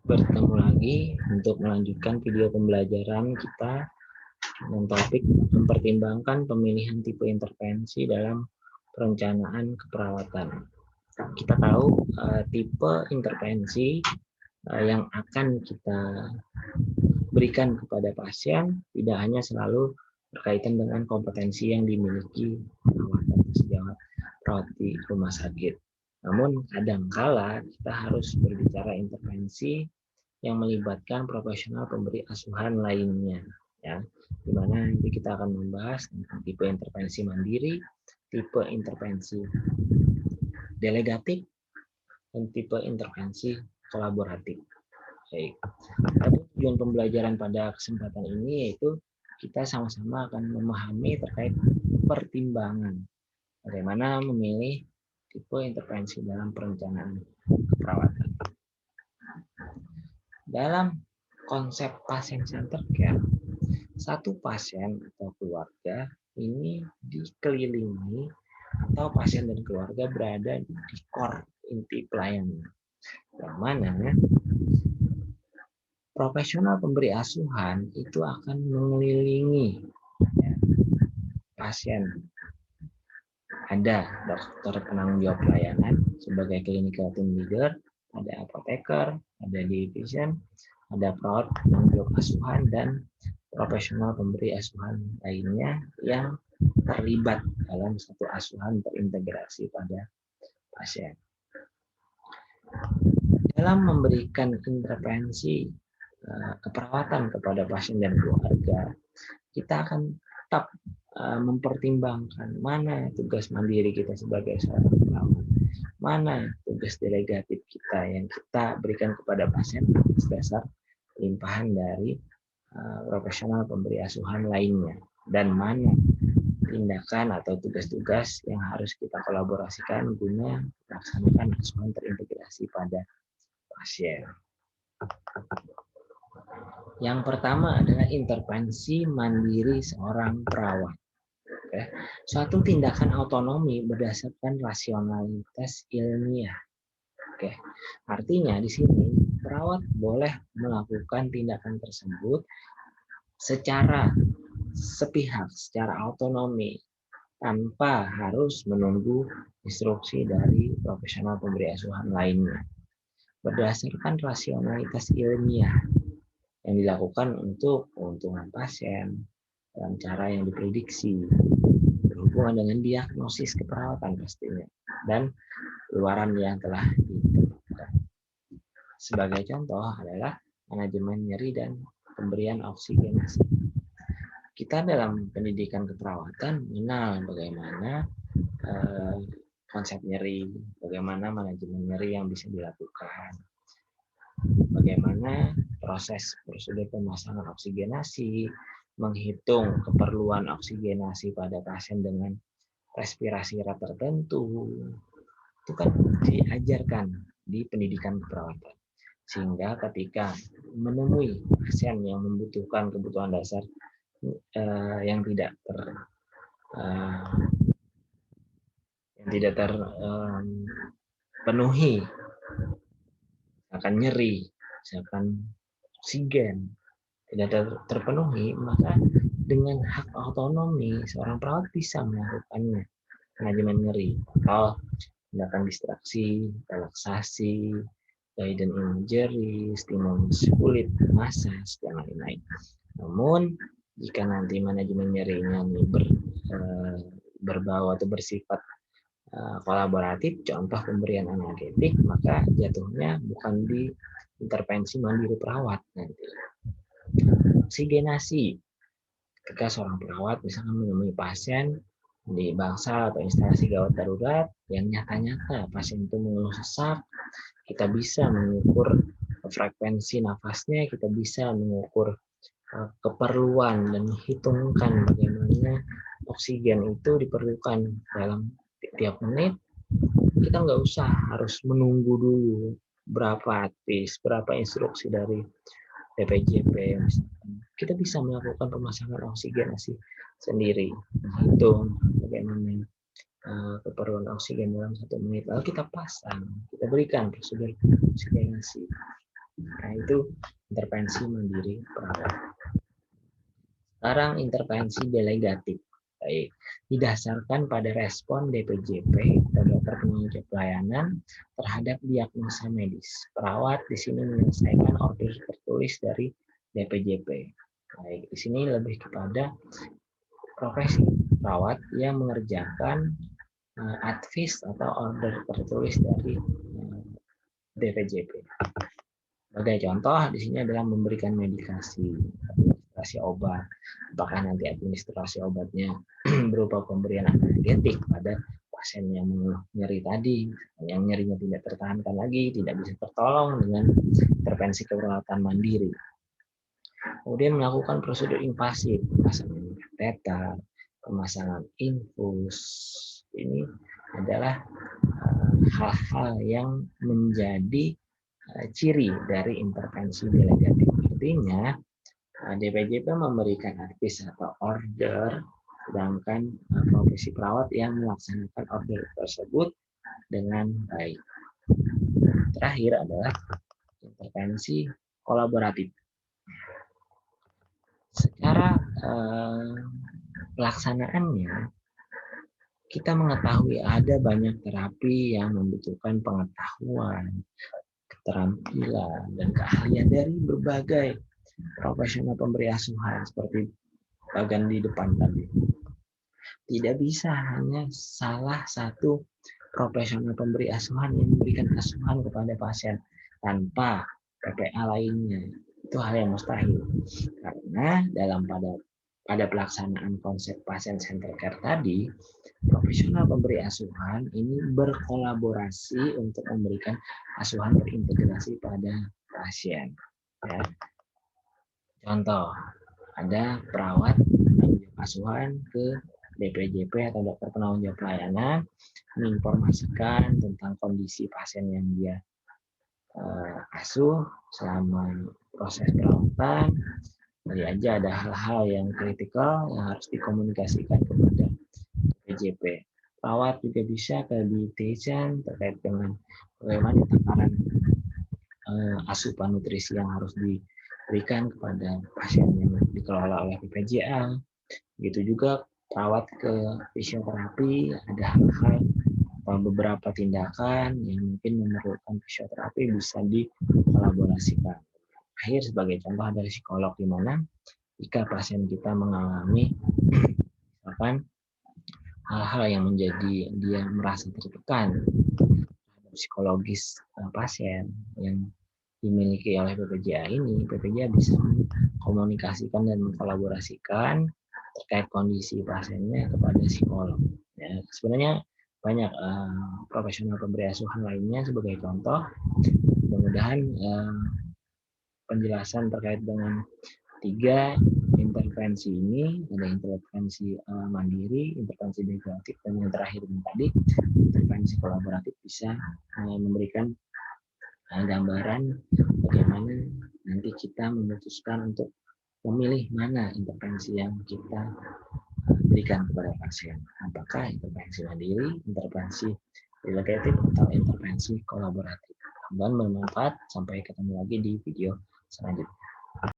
Bertemu lagi untuk melanjutkan video pembelajaran kita dengan topik mempertimbangkan pemilihan tipe intervensi dalam perencanaan keperawatan. Kita tahu tipe intervensi yang akan kita berikan kepada pasien tidak hanya selalu berkaitan dengan kompetensi yang dimiliki perawat di rumah sakit. Namun kadangkala kita harus berbicara intervensi yang melibatkan profesional pemberi asuhan lainnya, ya, di mana nanti kita akan membahas tentang tipe intervensi mandiri, tipe intervensi delegatif, dan tipe intervensi kolaboratif. Baik. Tapi tujuan pembelajaran pada kesempatan ini yaitu kita sama-sama akan memahami terkait pertimbangan bagaimana memilih tipe intervensi dalam perencanaan keperawatan. Dalam konsep pasien-centered care, satu pasien atau keluarga ini dikelilingi atau pasien dan keluarga berada di core inti pelayanan, yang mana profesional pemberi asuhan itu akan mengelilingi pasien. Ada dokter penanggung jawab pelayanan sebagai clinical team leader, ada apoteker, ada dietitian, ada perawat penanggung jawab asuhan, dan profesional pemberi asuhan lainnya yang terlibat dalam satu asuhan terintegrasi pada pasien. Dalam memberikan intervensi keperawatan kepada pasien dan keluarga, kita akan tetap mempertimbangkan mana tugas mandiri kita sebagai seorang perawat, mana tugas delegatif kita yang kita berikan kepada pasien atas dasar limpahan dari profesional pemberi asuhan lainnya, dan mana tindakan atau tugas-tugas yang harus kita kolaborasikan guna melaksanakan asuhan terintegrasi pada pasien. Yang pertama adalah intervensi mandiri seorang perawat. Oke. Suatu tindakan otonomi berdasarkan rasionalitas ilmiah. Oke. Artinya di sini perawat boleh melakukan tindakan tersebut secara sepihak, secara otonomi, tanpa harus menunggu instruksi dari profesional pemberi asuhan lainnya. Berdasarkan rasionalitas ilmiah yang dilakukan untuk keuntungan pasien dalam cara yang diprediksi, berhubungan dengan diagnosis keperawatan pastinya, dan luaran yang telah ditentukan. Sebagai contoh adalah manajemen nyeri dan pemberian oksigenasi. Kita dalam pendidikan keperawatan mengenal bagaimana konsep nyeri, bagaimana manajemen nyeri yang bisa dilakukan, bagaimana proses prosedur pemasangan oksigenasi, menghitung keperluan oksigenasi pada pasien dengan respirasi rate tertentu, itu kan diajarkan di pendidikan keperawatan. Sehingga ketika menemui pasien yang membutuhkan kebutuhan dasar yang tidak terpenuhi, misalkan nyeri, misalkan oksigen tidak terpenuhi, maka dengan hak otonomi seorang perawat bisa melakukannya, manajemen nyeri atau tindakan distraksi, relaksasi, guidance injury, stimulus kulit, masas, dan lain-lain. Namun jika nanti manajemen nyerinya berbau atau bersifat kolaboratif, contoh pemberian analgetik, maka jatuhnya bukan di intervensi mandiri perawat nanti. Oksigenasi, ketika seorang perawat misalkan menemui pasien di bangsal atau instalasi gawat darurat yang nyata-nyata pasien itu mengeluh sesak, kita bisa mengukur frekuensi nafasnya, kita bisa mengukur keperluan dan menghitungkan bagaimana oksigen itu diperlukan dalam tiap menit. Kita nggak usah harus menunggu dulu berapa advis, berapa instruksi dari BPJP misalkan. Kita bisa melakukan pemasangan oksigenasi sendiri, menghitung bagaimana keperluan oksigen dalam 1 menit, lalu kita pasang, kita berikan prosedur oksigenasi. Nah, itu intervensi mandiri perawat. Sekarang intervensi delegatif. Baik, didasarkan pada respon DPJP atau dokter penunjuk pelayanan terhadap diagnosa medis. Perawat di sini menyelesaikan order tertulis dari DPJP. Baik, di sini lebih kepada profesi perawat yang mengerjakan advis atau order tertulis dari DPJP. Sebagai contoh di sini adalah memberikan medikasi, administrasi obat. Apakah nanti administrasi obatnya berupa pemberian analgetik pada pasien yang mengeluh nyeri tadi, yang nyerinya tidak tertahankan lagi, tidak bisa tertolong dengan intervensi keperawatan mandiri. Kemudian melakukan prosedur invasif, pemasangan kateter, pemasangan infus. Ini adalah hal-hal yang menjadi ciri dari intervensi delegatif. Artinya, DPJP memberikan advis atau order, sedangkan profesi perawat yang melaksanakan order tersebut dengan baik. Terakhir adalah intervensi kolaboratif. Secara pelaksanaannya, kita mengetahui ada banyak terapi yang membutuhkan pengetahuan, keterampilan, dan keahlian dari berbagai profesional pemberi asuhan seperti bagian di depan tadi. Tidak bisa hanya salah satu profesional pemberi asuhan yang memberikan asuhan kepada pasien tanpa PPA lainnya. Itu hal yang mustahil. Karena pada pelaksanaan konsep pasien center care tadi, profesional pemberi asuhan ini berkolaborasi untuk memberikan asuhan terintegrasi pada pasien. Ya. Contoh, ada perawat penunjuk asuhan ke DPJP atau dokter penunjuk pelayanan menginformasikan tentang kondisi pasien yang dia asuh selama proses perawatan. Tadi aja ada hal-hal yang kritikal yang harus dikomunikasikan kepada DPJP. Perawat juga bisa ke dietitian terkait dengan bagaimana takaran asupan nutrisi yang harus diberikan kepada pasien yang dikelola oleh BPJA. Begitu juga perawat ke fisioterapi, ada hal-hal atau beberapa tindakan yang mungkin memerlukan fisioterapi bisa dikolaborasikan. Akhir sebagai contoh dari psikolog, di mana jika pasien kita mengalami misalkan hal-hal yang menjadi dia merasa tertekan terhadap psikologis pasien yang dimiliki oleh BPJA ini, BPJA bisa mengkomunikasikan dan mengkolaborasikan terkait kondisi pasiennya kepada psikolog. Ya, sebenarnya banyak profesional pemberi asuhan lainnya sebagai contoh. Mudah-mudahan penjelasan terkait dengan 3 intervensi ini, ada intervensi mandiri, intervensi delegatif, dan yang terakhir ini tadi intervensi kolaboratif bisa memberikan gambaran bagaimana nanti kita memutuskan untuk memilih mana intervensi yang kita berikan kepada pasien. Apakah intervensi mandiri, intervensi delegatif, atau intervensi kolaboratif. Mudah-mudahan bermanfaat. Sampai ketemu lagi di video selanjutnya.